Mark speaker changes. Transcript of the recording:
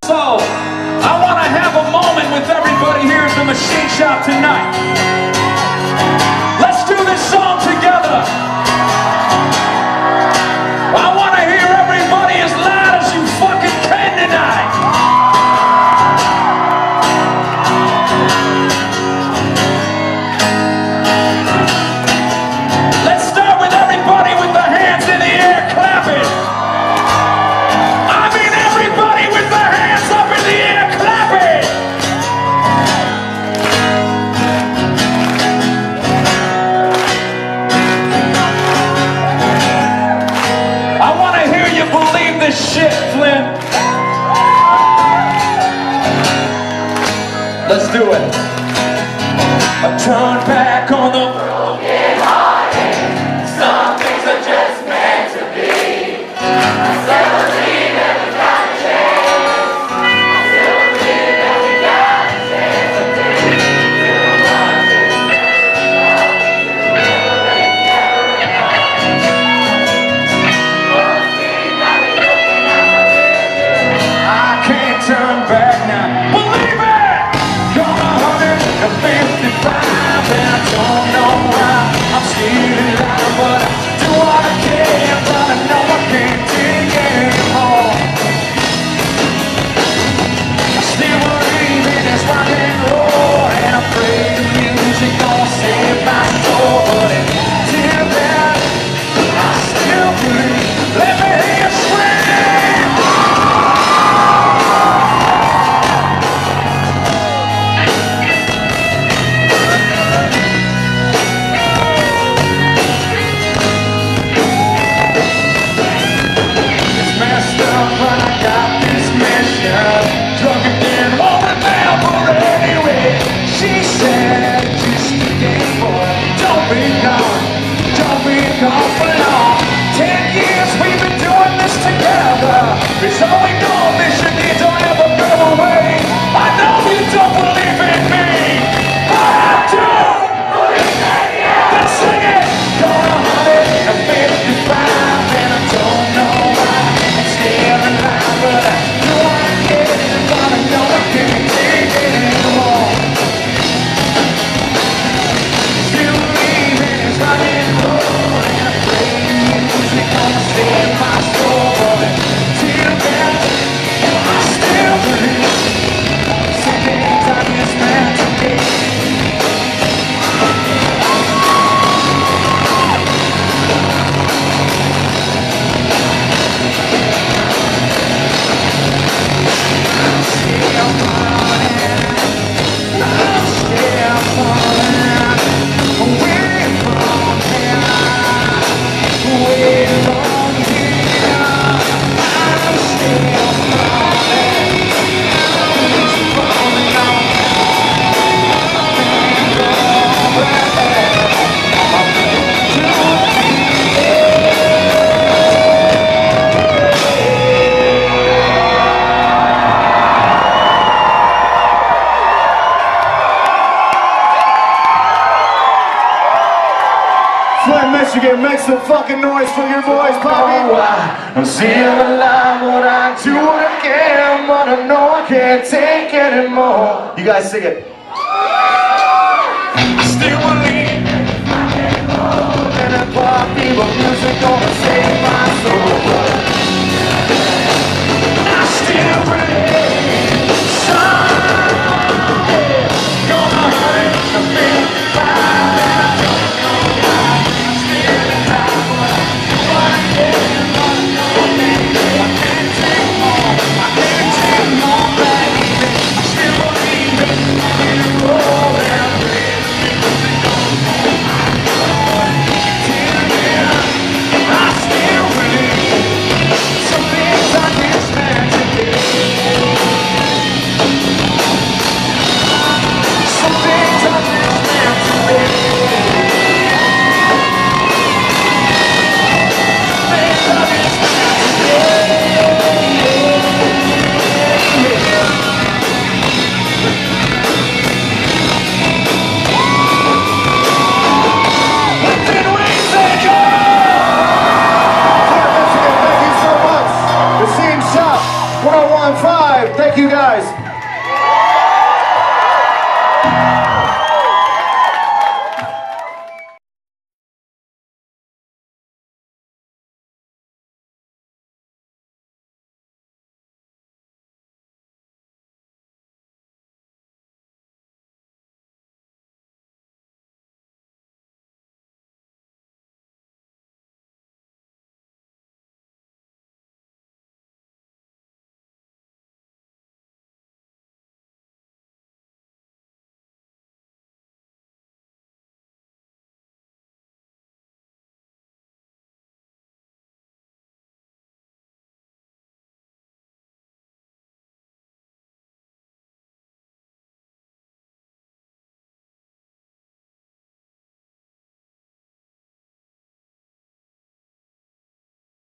Speaker 1: So, I want to have a moment with everybody here at the Machine Shop tonight. Let's do this song together. I want to hear everybody as loud as you fucking can tonight. Let's start with everybody with the hands in the air clapping. I mean everybody with their hands up in the air clapping. I want to hear you believe this shit, Flynn. Let's do it. I turn back on the broken hearted. Some things are just meant to be. I still believe that we got a chance. I still believe that we got a chance. I think too much is I can't turn back now. Believe it! Gonna 155 and I don't know why I'm still alive, but I do what I can, but I know I can't take anymore. I still believe in this rock and roll, and I pray the music gonna save my soul, but until then, I still believe. Let me hear you scream! It's all we know, mission needs don't ever go away. I know you don't believe in me, but I do believe in you. Let's sing it. Gonna 155 and I don't know why I'm still alive, but I know I can, but I know I can't take it anymore. Still believe in this rock and roll, and I pray the music gonna save my soul.
Speaker 2: Flint, Michigan, make some fucking noise for your boys, Bobby.
Speaker 1: I'm still alive, but I do what I can, but I know I can't take anymore.
Speaker 2: You guys sing it.
Speaker 1: I still believe in rock and roll, and I pop people music on the